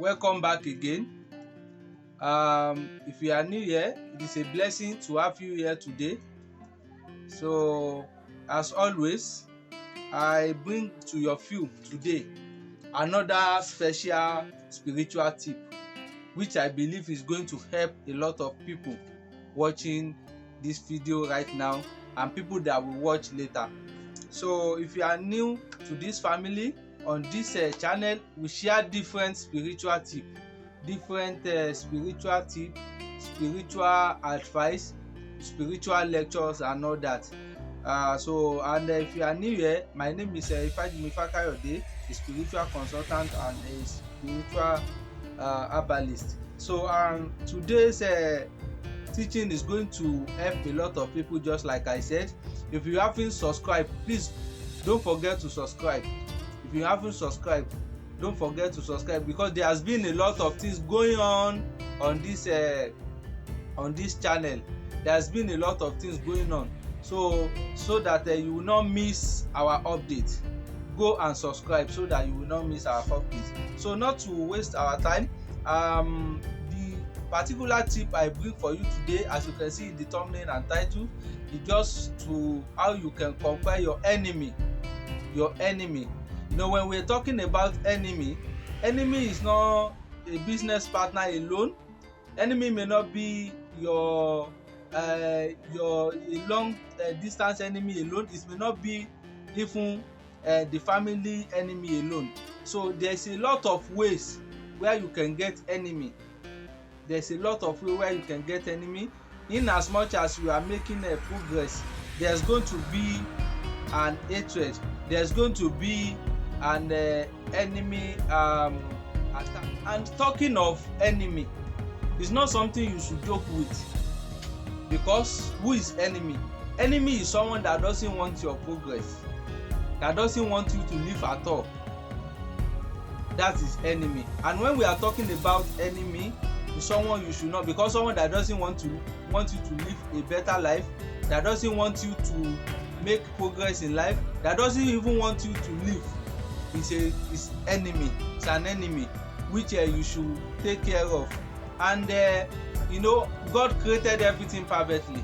welcome back again. If you are new here, it is a blessing to have you here today. So, as always, I bring to your view today another special spiritual tip, which I believe is going to help a lot of people watching this video right now and people that will watch later. So, if you are new to this family, on this channel, we share different spiritual tips, spiritual advice, spiritual lectures and all that. If you are new here, my name is Ifajimi Fakayode, a spiritual consultant and a spiritual herbalist. So today's teaching is going to help a lot of people, just like I said. If you haven't subscribed, please don't forget to subscribe. If you haven't subscribed, don't forget to subscribe, because there has been a lot of things going on this channel. There has been a lot of things going on, so that you will not miss our update. Go and subscribe so that you will not miss our updates. So, not to waste our time, the particular tip I bring for you today, as you can see in the thumbnail and title, is just to how you can conquer your enemy. When we're talking about enemy is not a business partner alone. Enemy may not be your long distance enemy alone. It may not be even the family enemy alone. So there's a lot of ways where you can get enemy. In as much as you are making a progress, there's going to be an hatred. There's going to be an enemy attack. And talking of enemy, it's not something you should joke with, because who is enemy? Enemy is someone that doesn't want your progress, that doesn't want you to live at all. That is enemy. And when we are talking about enemy, it's someone you should not, because someone that doesn't want you to live a better life, that doesn't want you to make progress in life, that doesn't even want you to live, is enemy. It's an enemy which you should take care of. And God created everything perfectly.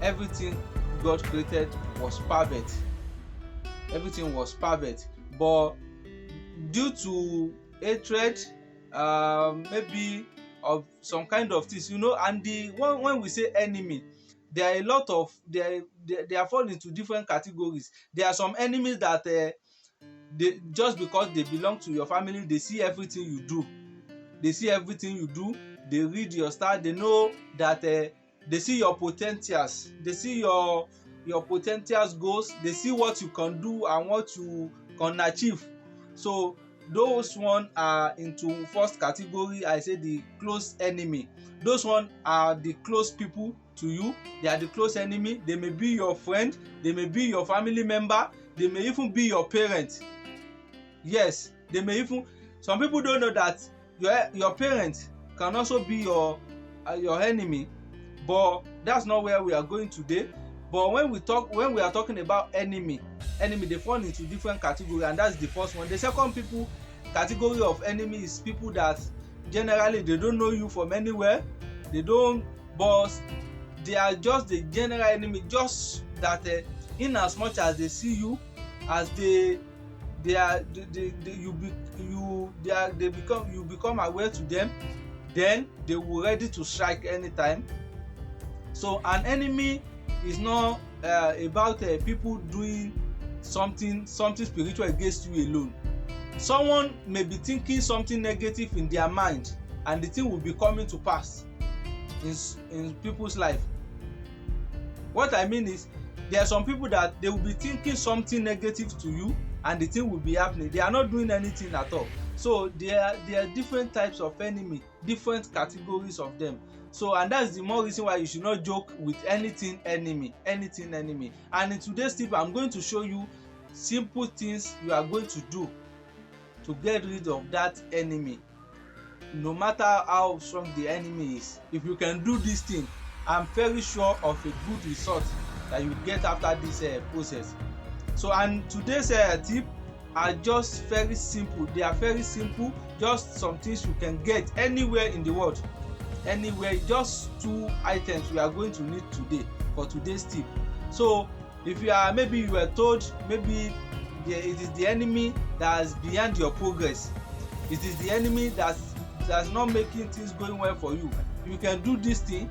Everything God created was perfect. Everything was perfect, but due to hatred, maybe of some kind of things, and when we say enemy, there are a lot of they are fall into different categories. There are some enemies that they just because they belong to your family, they see everything you do. They read your star. They know that they see your potentials. They see your potentials goals. They see what you can do and what you can achieve. So those ones are into first category. I say the close enemy. Those ones are the close people to you. They are the close enemy. They may be your friend. They may be your family member. They may even be your parent. Yes, they may even. Some people don't know that your parent can also be your enemy, but that's not where we are going today. But when we are talking about enemy, they fall into different categories, and that's the first one. The second category of enemy is people that generally they don't know you from anywhere. But they are just the general enemy. Just that in as much as they see you, as you become aware to them, then they will ready to strike anytime. So an enemy is not about people doing something spiritual against you alone. Someone may be thinking something negative in their mind, and the thing will be coming to pass in people's life. What I mean is, there are some people that they will be thinking something negative to you, and the thing will be happening. They are not doing anything at all. So there are different types of enemy, different categories of them. So, and that's the more reason why you should not joke with anything enemy. And in today's tip, I'm going to show you simple things you are going to do to get rid of that enemy. No matter how strong the enemy is, if you can do this thing, I'm very sure of a good result that you get after this process. So, and today's tip are just very simple. They are very simple, just some things you can get anywhere in the world. Anywhere, just 2 items we are going to need today for today's tip. So if you are, maybe you were told maybe it is the enemy that is behind your progress, it is the enemy that's not making things going well for you, you can do this thing.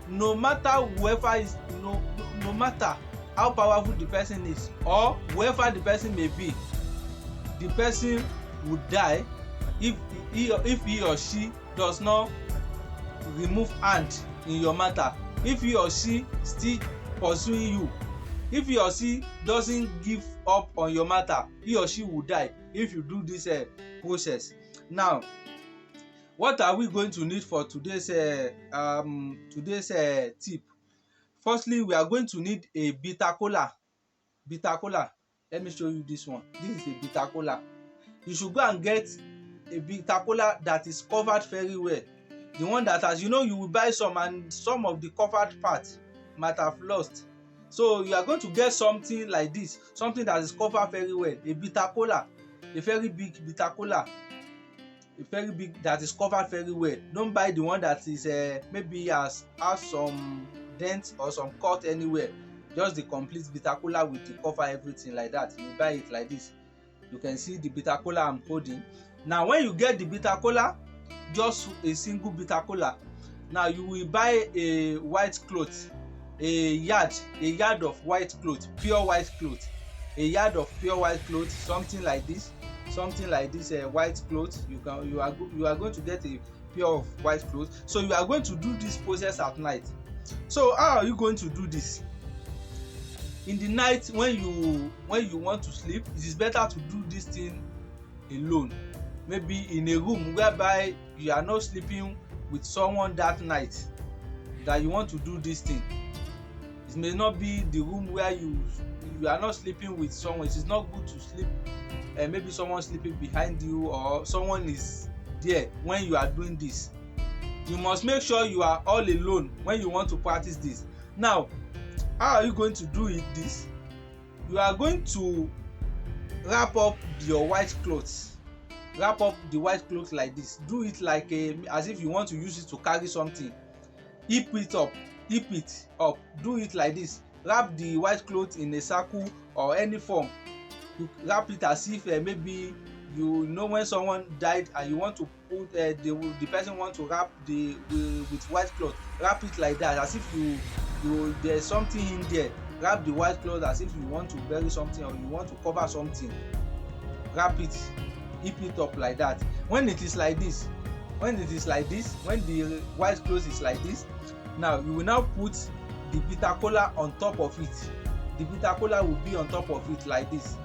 No matter whoever is, no matter how powerful the person is or whoever the person may be, the person would die if he or she does not remove hand in your matter. If he or she still pursuing you, if he or she doesn't give up on your matter, he or she will die if you do this process. Now, what are we going to need for today's tip? Firstly, we are going to need a bitter kola. Bitter kola. Let me show you this one. This is a bitter kola. You should go and get a bitter kola that is covered very well. The one that has, you will buy some and some of the covered parts might have lost. So you are going to get something like this, something that is covered very well. A bitter kola, a very big bitter kola, a very big that is covered very well. Don't buy the one that is maybe has some dent or some cut anywhere. Just the complete bitter kola with the cover, everything like that. You buy it like this. You can see the bitter kola I'm holding. Now when you get the bitter kola, just a single bitter kola, now you will buy a white cloth, a yard of white cloth, pure white cloth, a yard of pure white cloth, something like this white cloth. You are going to get a pure of white cloth. So you are going to do this process at night. So how are you going to do this? In the night, when you want to sleep, it is better to do this thing alone, maybe in a room whereby you are not sleeping with someone that night that you want to do this thing. It may not be the room where you are not sleeping with someone. It is not good to sleep maybe someone sleeping behind you or someone is there when you are doing this. You must make sure you are all alone when you want to practice this. Now, how are you going to do this? You are going to wrap up your white clothes. Wrap up the white cloth like this. Do it like as if you want to use it to carry something. Heap it up. Do it like this. Wrap the white cloth in a circle or any form. You wrap it as if maybe when someone died and you want to put the person want to wrap with white cloth. Wrap it like that as if you there's something in there. Wrap the white cloth as if you want to bury something or you want to cover something. Wrap it, heap it up like that. When it is like this, when the white cloth is like this, now you will now put the bitter kola on top of it. The bitter kola will be on top of it like this.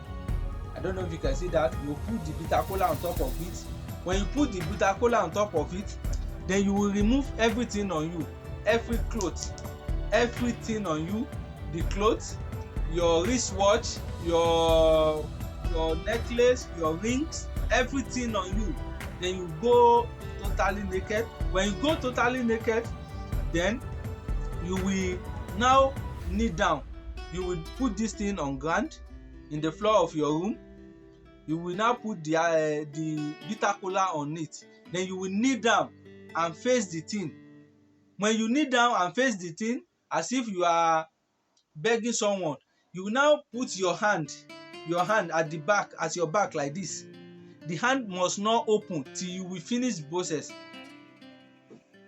I don't know if you can see that. You put the bitter kola on top of it. When you put the bitter kola on top of it, then you will remove everything on you, everything on you, the clothes, your wristwatch, your necklace, your rings, everything on you. Then you go totally naked. When you go totally naked, then you will now kneel down. You will put this thing on ground in the floor of your room. You will now put the bitter kola on it. Then you will kneel down and face the thing. When you kneel down and face the thing as if you are begging someone, you will now put your hand at the back, at your back like this. The hand must not open till you will finish the process.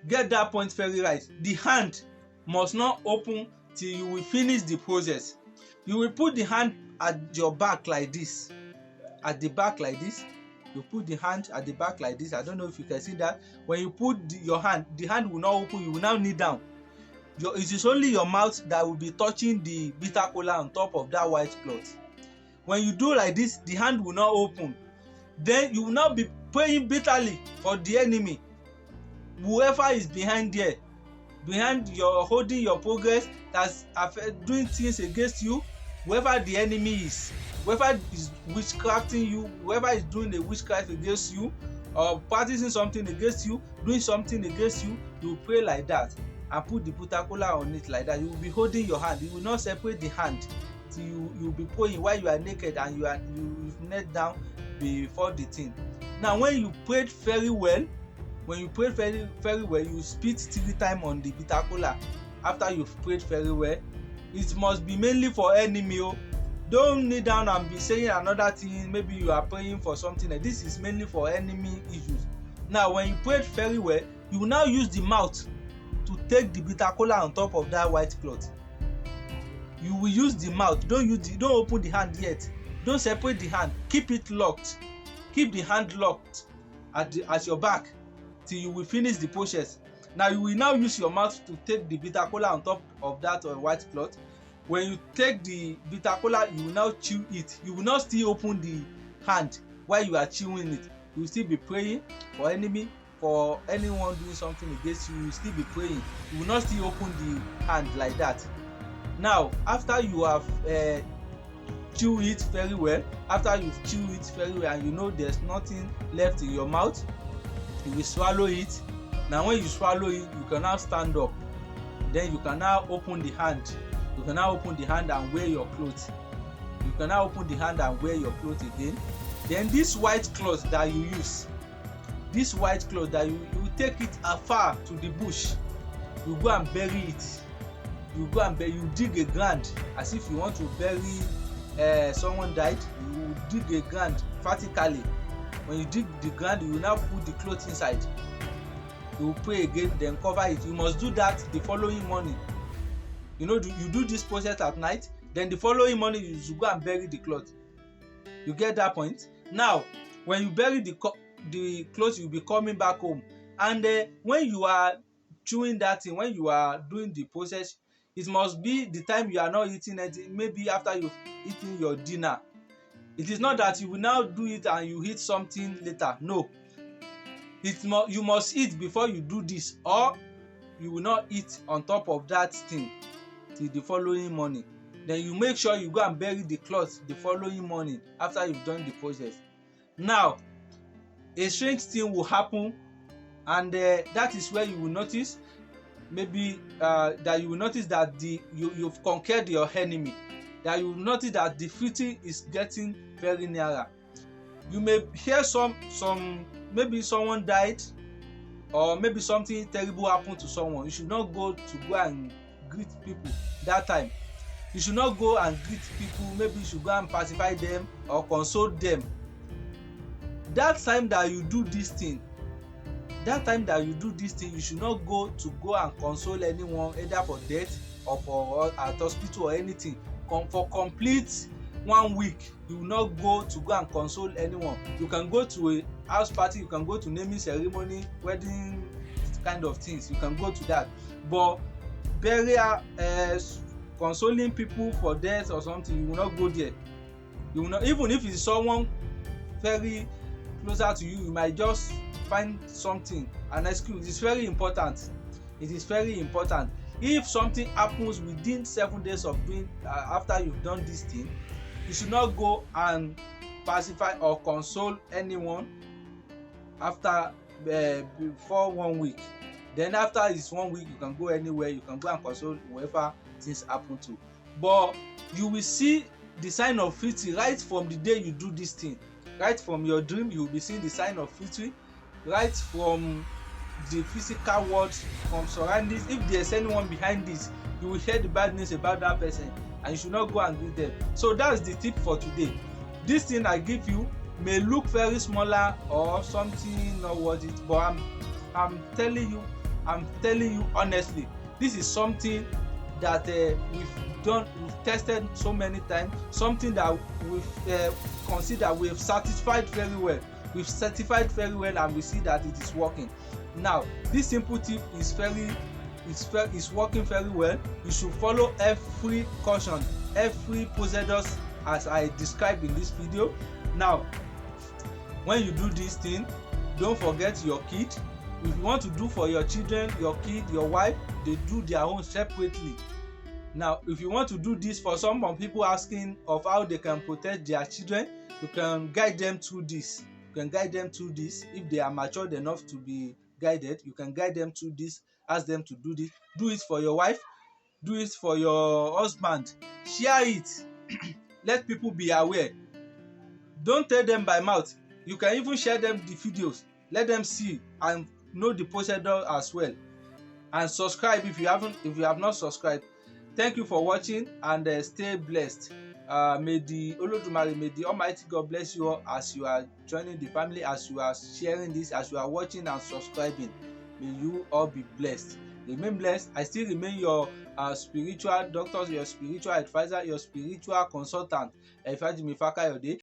Get that point very right. The hand must not open till you will finish the process. You will put the hand at your back like this, at the back like this. You put the hand at the back like this. I don't know if you can see that. When you put your hand, the hand will not open. You will now kneel down. It is only your mouth that will be touching the bitter kola on top of that white cloth. When you do like this, the hand will not open. Then you will now be praying bitterly for the enemy, whoever is behind there, behind your holding your progress, that's doing things against you. Whoever the enemy is, whoever is witchcrafting you, whoever is doing a witchcraft against you or practicing something against you, doing something against you, you will pray like that and put the bitter kola on it like that. You will be holding your hand. You will not separate the hand till you be praying while you are naked and you've knelt down before the thing. Now when you prayed very well, you spit 3 times on the bitter kola after you've prayed very well. It must be mainly for enemy o. Don't kneel down and be saying another thing, maybe you are praying for something else. This is mainly for enemy issues. Now when you prayed very well, you will now use the mouth to take the bitter kola on top of that white cloth. You will use the mouth. Don't open the hand yet. Don't separate the hand. Keep it locked. Keep the hand locked at your back till you will finish the process. Now you will now use your mouth to take the bitter kola on top of that white cloth. When you take the bitter kola, you will now chew it. You will not still open the hand while you are chewing it. You will still be praying for enemy, for anyone doing something against you. You will still be praying. You will not still open the hand like that. Now after you have chew it very well, after you've chewed it very well and you know there's nothing left in your mouth, you will swallow it. Now when you swallow it, you can now stand up. Then you can now open the hand. You can now open the hand and wear your clothes. You can now open the hand and wear your clothes again. Then this white cloth that you use, you take it afar to the bush. You go and bury it. You dig a ground as if you want to bury someone died. You dig a ground vertically. When you dig the ground, you will now put the cloth inside. You will pray again, then cover it. You must do that the following morning. You do this process at night, then the following morning you should go and bury the cloth. You get that point? Now when you bury the cloth, you will be coming back home, and when you are chewing that thing, when you are doing the process, it must be the time you are not eating it, maybe after you've eaten your dinner. It is not that you will now do it and you eat something later. No, you must eat before you do this, or you will not eat on top of that thing till the following morning. Then you make sure you go and bury the cloth the following morning after you've done the process. Now a strange thing will happen, and that is where you will notice that you've conquered your enemy, that you will notice that the victory is getting very nearer. You may hear maybe someone died, or maybe something terrible happened to someone. You should not go and greet people that time. You should not go and greet people. Maybe you should go and pacify them or console them. That time that you do this thing, you should not go and console anyone, either for death or for at hospital or anything. For complete 1 week, you will not go and console anyone. You can go to a house party, you can go to naming ceremony, wedding kind of things. You can go to that, but burial, consoling people for death or something, you will not go there. You will not, even if it's someone very closer to you, you might just find something, an excuse. It's very important. It is very important. If something happens within 7 days of doing after you've done this thing, you should not go and pacify or console anyone before 1 week. Then after it's 1 week, you can go anywhere. You can go and console whoever things happen to. But you will see the sign of victory right from the day you do this thing. Right from your dream, you will be seeing the sign of victory. Right from the physical world, from surroundings. If there's anyone behind this, you will hear the bad news about that person, and you should not go and greet them. So that's the tip for today. This thing I give you may look very smaller or something not worth it, but I'm telling you honestly, this is something that we've tested so many times, something that we've considered, we've certified very well, and we see that it is working. Now this simple tip is working very well. You should follow every caution, every procedures as I described in this video. Now when you do this thing, don't forget your kid. If you want to do for your children, your kid, your wife, they do their own separately. Now if you want to do this for some people asking of how they can protect their children, you can guide them through this. If they are matured enough to be guided, you can guide them through this. Ask them to do this. Do it for your wife, do it for your husband. Share it. let people be aware. Don't tell them by mouth. You can even share them the videos, let them see and know the procedure as well. And subscribe if you have not subscribed. Thank you for watching, and stay blessed. May the Olodumare, may the Almighty God bless you all as you are joining the family, as you are sharing this, as you are watching and subscribing. May you all be blessed. Remain blessed. I still remain your spiritual doctor, your spiritual advisor, your spiritual consultant, Ifajimi Fakayode.